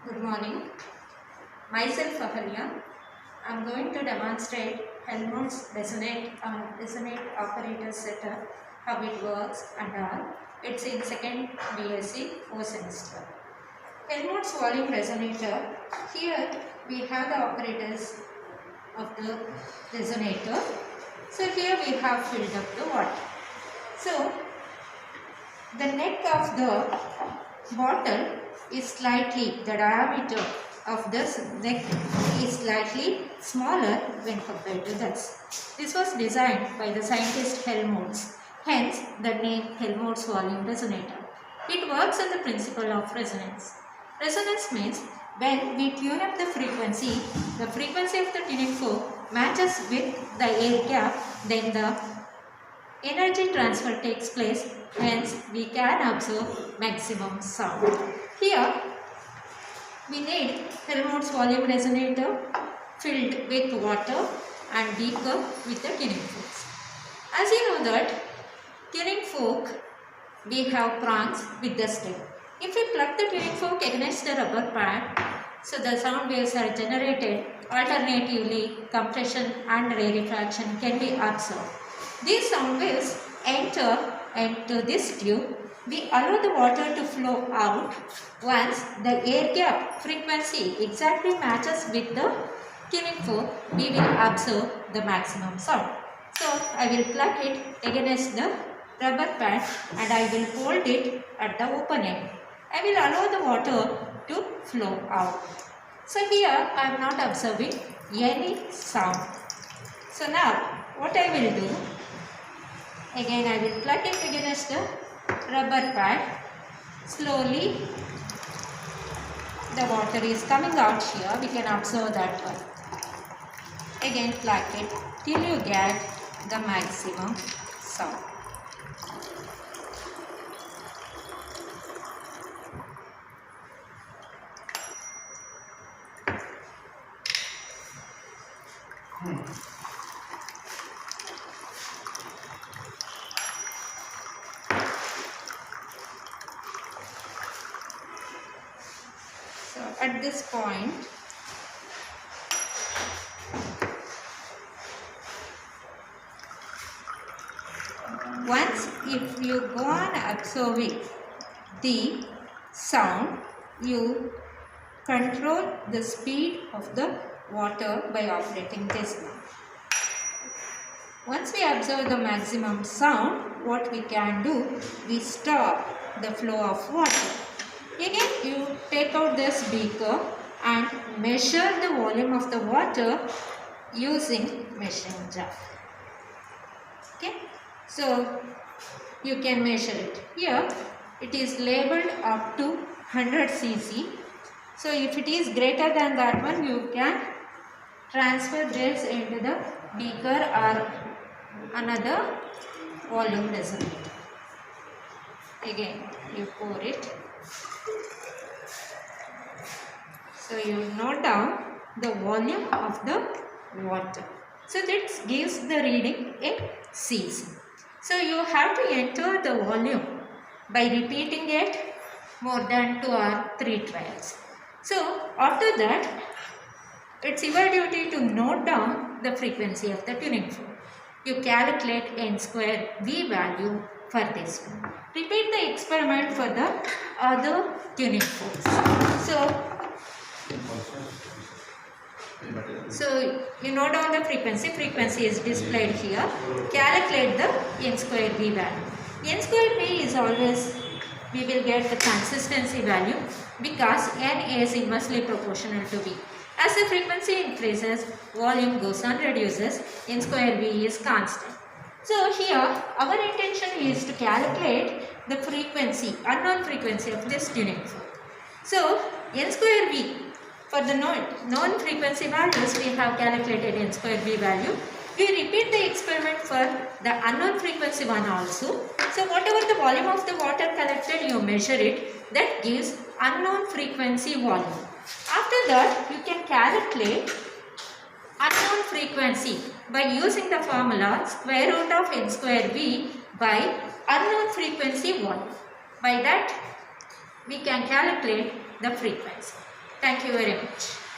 Good morning. Myself Ahalya. I am going to demonstrate Helmholtz resonate operator setup, how it works and all. It's in second BSc O semester. Helmholtz volume resonator. Here we have the operators of the resonator. So here we have filled up the water. So the neck of the bottle is slightly, the diameter of this neck is slightly smaller when compared to this. This was designed by the scientist Helmholtz, hence the name Helmholtz volume resonator. It works on the principle of resonance. Resonance means when we tune up the frequency of the tuning fork matches with the air gap, then the energy transfer takes place, hence we can observe maximum sound. Here we need Helmholtz volume resonator filled with water and beaker with the tuning forks. As you know that tuning fork we have prongs with the stem. If we plug the tuning fork against the rubber pad, so the sound waves are generated alternatively, compression and rarefaction can be observed. These sound waves enter into this tube. We allow the water to flow out. Once the air gap frequency exactly matches with the tuning fork, we will observe the maximum sound. So I will plug it against the rubber pad and I will hold it at the open end. I will allow the water to flow out. So here I am not observing any sound. So now what I will do, again I will plug it against the rubber pad. Slowly the water is coming out here. We can observe that one. Again plug it till you get the maximum sound. So at this point, once if you go on observing the sound, you control the speed of the water by operating this knob. Once we observe the maximum sound, what we can do, we stop the flow of water. Again, you take out this beaker and measure the volume of the water using measuring jar. Okay, so you can measure it. Here, it is labeled up to 100 cc. So if it is greater than that one, you can transfer this into the beaker or another volume resonator. Again, you pour it. So you note down the volume of the water. So this gives the reading in cc. So you have to enter the volume by repeating it more than 2 or 3 trials. So after that, it's your duty to note down the frequency of the tuning fork. You calculate n square V value for this one. Repeat the experiment for the other tuning forks. So you note down the frequency is displayed here. Calculate the n square V value. N square V is always, we will get the consistency value because n is inversely proportional to V. As the frequency increases, volume goes on reduces, n square V is constant. So here our intention is to calculate the frequency, unknown frequency of this tuning fork. So n square V, for the known frequency values we have calculated n square V value. We repeat the experiment for the unknown frequency one also. So whatever the volume of the water collected, you measure it, that gives unknown frequency volume. After that, you can calculate unknown frequency by using the formula square root of n square V by unknown frequency volume. By that, we can calculate the frequency. Thank you very much.